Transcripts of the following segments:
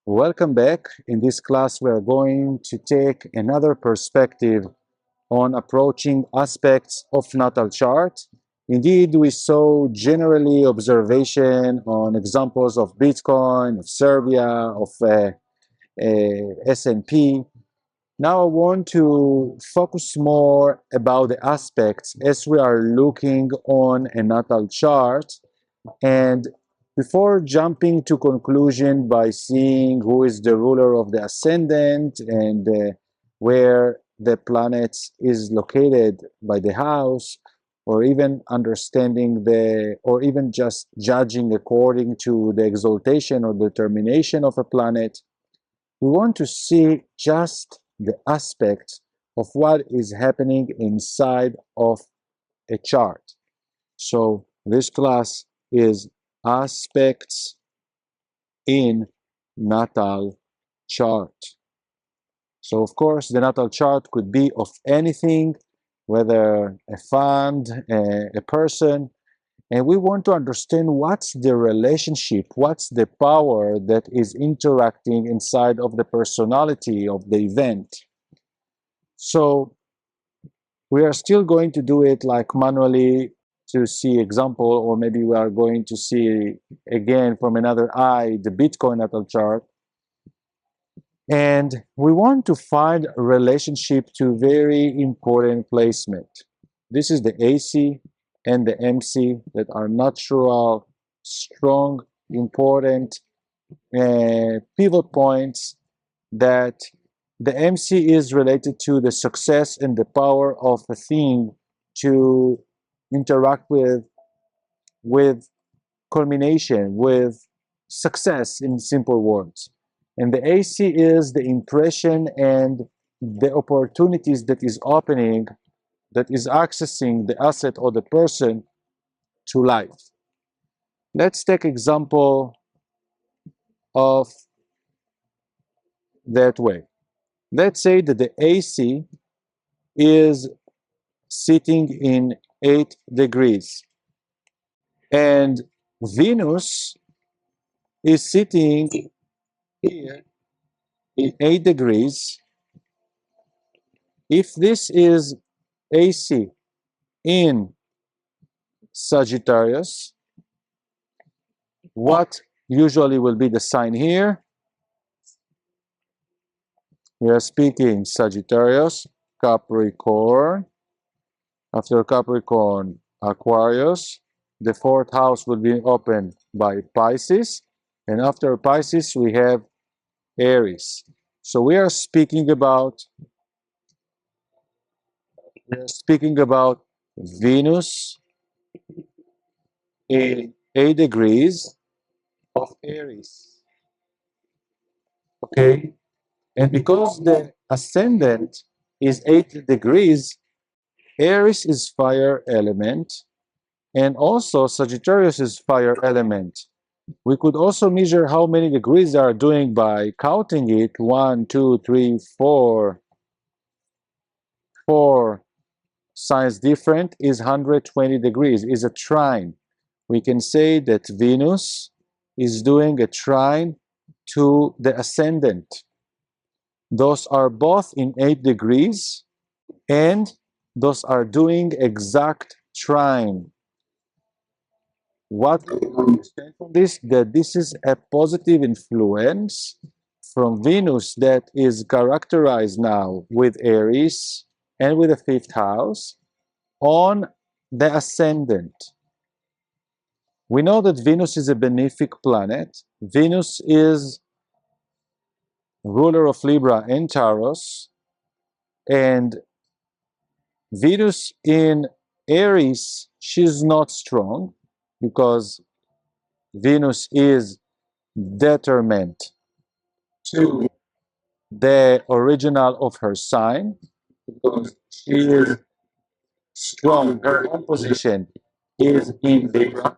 Welcome back. In this class, we are going to take another perspective on approaching aspects of natal chart. Indeed, we saw generally observation on examples of Bitcoin, of Serbia, of S&P. Now I want to focus more about the aspects as we are looking on a natal chart. And before jumping to conclusion by seeing who is the ruler of the ascendant and where the planet is located by the house, or even understanding or even just judging according to the exaltation or determination of a planet, we want to see just the aspects of what is happening inside of a chart. So this class is aspects in natal chart. So of course the natal chart could be of anything, whether a fund, a person, and we want to understand what's the relationship, what's the power that is interacting inside of the personality of the event. So we are still going to do it like manually to see example, or maybe we are going to see again from another eye the Bitcoin natal chart. And we want to find a relationship to very important placement. This is the AC and the MC that are natural, strong, important pivot points that the MC is related to the success and the power of a thing to interact with culmination, with success in simple words. And the AC is the impression and the opportunities that is opening, that is accessing the asset or the person to life. Let's take example of that way. Let's say that the AC is sitting in 8 degrees and Venus is sitting here in 8 degrees. If this is AC in Sagittarius, what usually will be the sign here? We are speaking Sagittarius, Capricorn. After Capricorn, Aquarius. The 4th house will be opened by Pisces. And after Pisces, we have Aries. So we are speaking about Venus in 8 degrees of Aries. Okay? And because the ascendant is 8 degrees, Aries is fire element, and also Sagittarius is fire element. We could also measure how many degrees they are doing by counting it. 1, 2, 3, 4. 4 signs different is 120 degrees, is a trine. We can say that Venus is doing a trine to the ascendant. Those are both in 8 degrees, and those are doing exact trine. What we understand from this, that this is a positive influence from Venus that is characterized now with Aries and with the 5th house on the ascendant. We know that Venus is a benefic planet. Venus is ruler of Libra and Taurus, and Venus in Aries, she's not strong because Venus is determined to the original of her sign, because she is strong. Her own position is in Libra,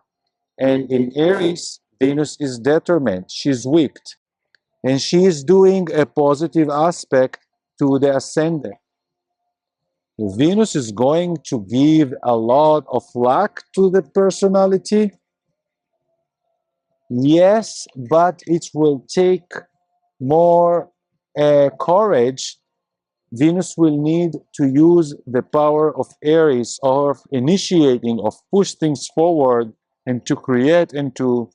and in Aries, Venus is determined. She's weak, and she is doing a positive aspect to the ascendant. Venus is going to give a lot of luck to the personality. Yes, but it will take more courage, Venus will need to use the power of Aries, of initiating, of push things forward, and to create and to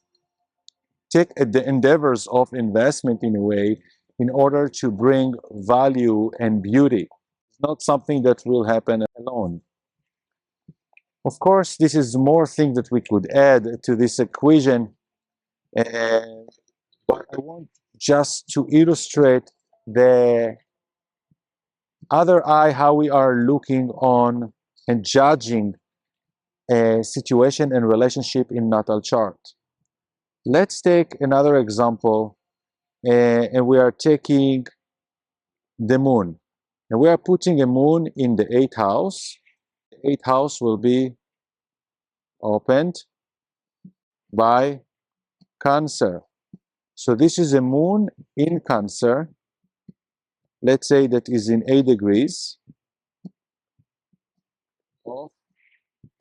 take the endeavors of investment in a way in order to bring value and beauty. It's not something that will happen alone. Of course, this is more things that we could add to this equation, but I want just to illustrate the other eye, how we are looking on and judging a situation and relationship in natal chart. Let's take another example, and we are taking the moon. And we are putting a moon in the 8th house. The 8th house will be opened by Cancer. So this is a moon in Cancer. Let's say that is in 8 degrees of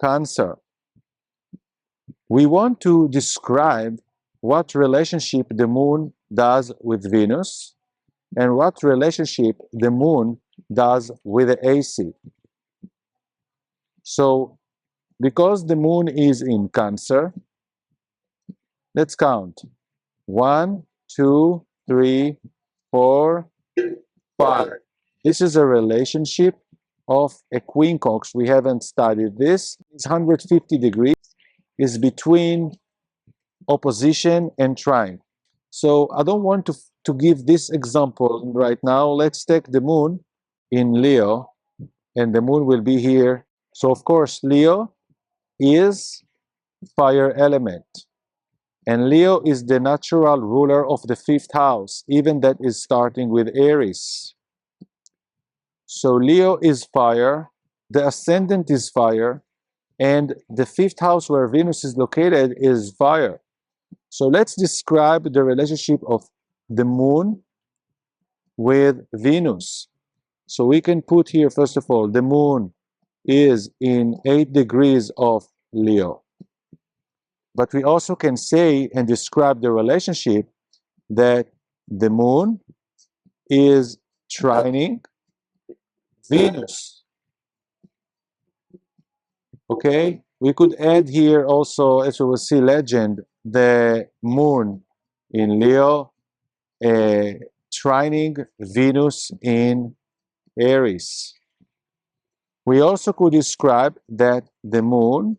Cancer. We want to describe what relationship the moon does with Venus and what relationship the moon does with the AC. So, because the moon is in Cancer, let's count. 1, 2, 3, 4, 5. This is a relationship of a quincunx. We haven't studied this. It's 150 degrees. Is between opposition and trine. So I don't want to give this example right now. Let's take the moon in Leo, and the moon will be here. So of course, Leo is fire element. And Leo is the natural ruler of the 5th house, even that is starting with Aries. So Leo is fire, the ascendant is fire, and the 5th house where Venus is located is fire. So let's describe the relationship of the moon with Venus. So we can put here, first of all, the moon is in 8 degrees of Leo. But we also can say and describe the relationship that the moon is trining Venus. Okay? We could add here also, as we will see legend, the moon in Leo, trining Venus in Aries. We also could describe that the moon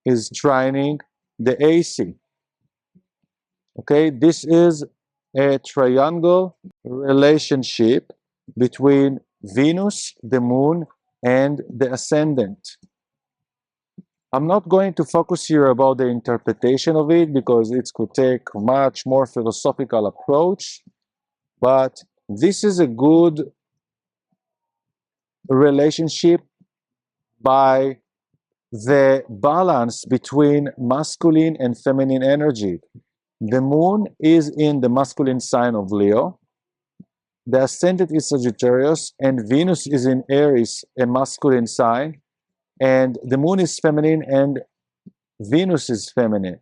is trining the AC. Okay, this is a triangle relationship between Venus, the moon, and the ascendant. I'm not going to focus here about the interpretation of it because it could take much more philosophical approach, but this is a good relationship by the balance between masculine and feminine energy. The moon is in the masculine sign of Leo. The ascendant is Sagittarius, and Venus is in Aries, a masculine sign. And the moon is feminine, and Venus is feminine.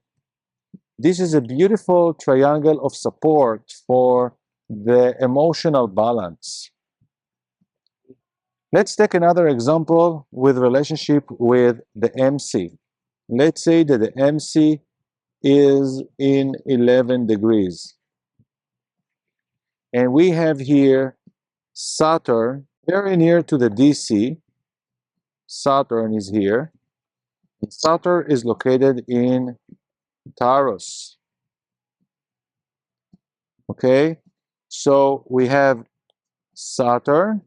This is a beautiful triangle of support for the emotional balance. Let's take another example with relationship with the MC. Let's say that the MC is in 11 degrees. And we have here Saturn very near to the DC. Saturn is here. Saturn is located in Taurus. Okay, so we have Saturn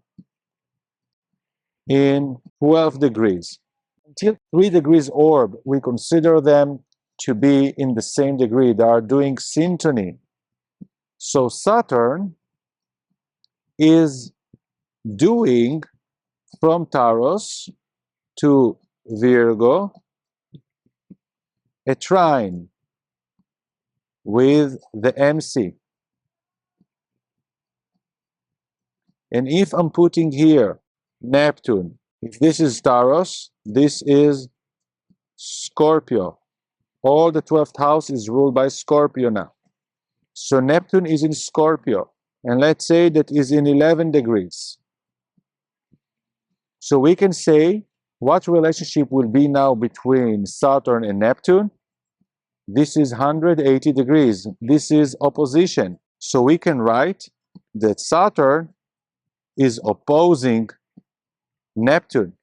in 12 degrees. Until 3 degrees orb, we consider them to be in the same degree. They are doing syntony. So Saturn is doing from Taurus to Virgo a trine with the MC. And if I'm putting here Neptune, if this is Taurus, this is Scorpio. All the 12th house is ruled by Scorpio now. So Neptune is in Scorpio, and let's say that is in 11 degrees. So we can say what relationship will be now between Saturn and Neptune. This is 180 degrees. This is opposition. So we can write that Saturn is opposing Neptune.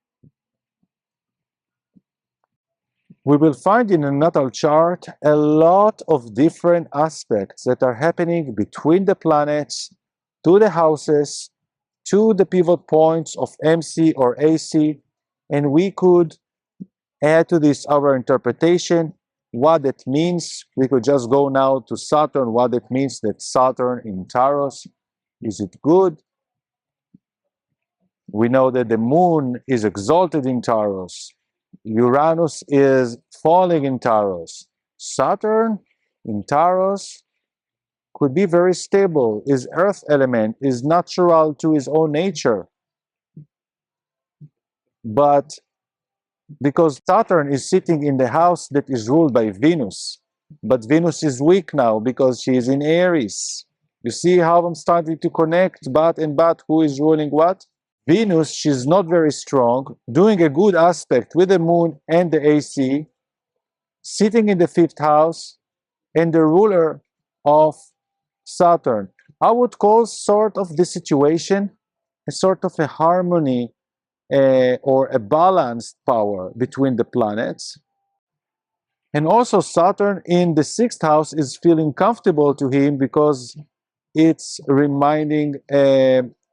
We will find in a natal chart a lot of different aspects that are happening between the planets, to the houses, to the pivot points of MC or AC, and we could add to this our interpretation, what it means. We could just go now to Saturn, what it means that Saturn in Taurus, is it good? We know that the moon is exalted in Taurus. Uranus is falling in Taurus. Saturn in Taurus could be very stable, is earth element, is natural to his own nature. But because Saturn is sitting in the house that is ruled by Venus, but Venus is weak now because she is in Aries. You see how I'm starting to connect but and but who is ruling what? Venus, she's not very strong, doing a good aspect with the moon and the AC, sitting in the fifth house, and the ruler of Saturn. I would call sort of the situation a sort of a harmony or a balanced power between the planets. And also Saturn in the sixth house is feeling comfortable to him because it's reminding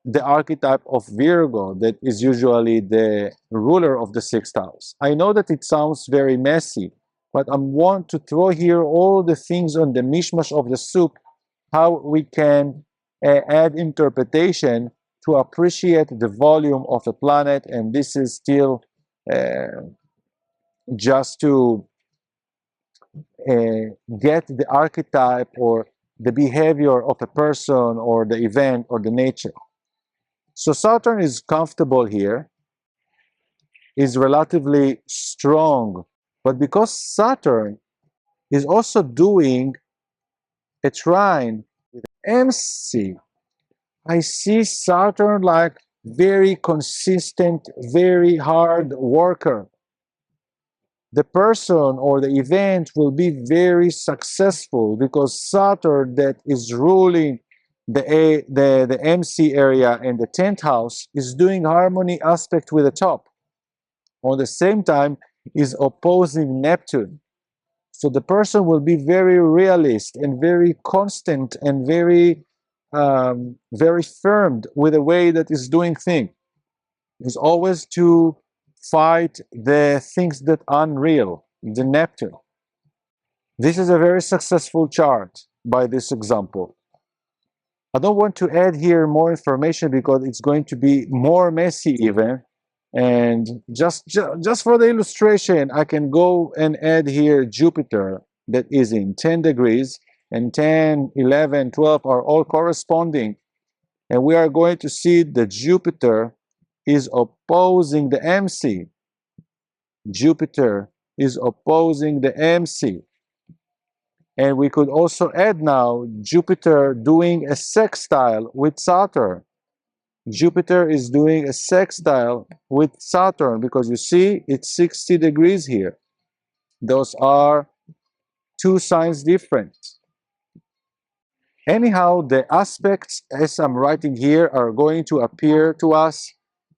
the archetype of Virgo that is usually the ruler of the sixth house. I know that it sounds very messy, but I want to throw here all the things on the mishmash of the soup, how we can add interpretation to appreciate the volume of a planet, and this is still just to get the archetype or the behavior of a person or the event or the nature. So Saturn is comfortable here, is relatively strong, but because Saturn is also doing a trine with MC, I see Saturn like very consistent, very hard worker. The person or the event will be very successful because Saturn that is ruling the MC area and the 10th house is doing harmony aspect with the top. On the same time is opposing Neptune. So the person will be very realist and very constant and very firm with the way that is doing things. Is always to fight the things that are unreal, the Neptune. This is a very successful chart by this example. I don't want to add here more information because it's going to be more messy even. And just for the illustration, I can go and add here Jupiter that is in 10 degrees, and 10, 11, 12 are all corresponding. And we are going to see that Jupiter is opposing the MC. Jupiter is opposing the MC. And we could also add now Jupiter doing a sextile with Saturn. Jupiter is doing a sextile with Saturn because you see it's 60 degrees here. Those are two signs different. Anyhow, the aspects as I'm writing here are going to appear to us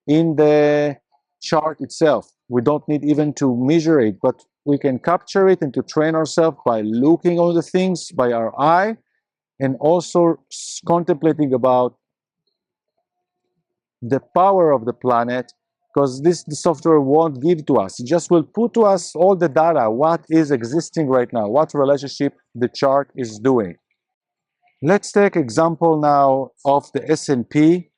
in the chart itself. We don't need even to measure it, but we can capture it and to train ourselves by looking on the things by our eye and also contemplating about the power of the planet, because the software won't give to us. It just will put to us all the data, what is existing right now, what relationship the chart is doing. Let's take example now of the S&P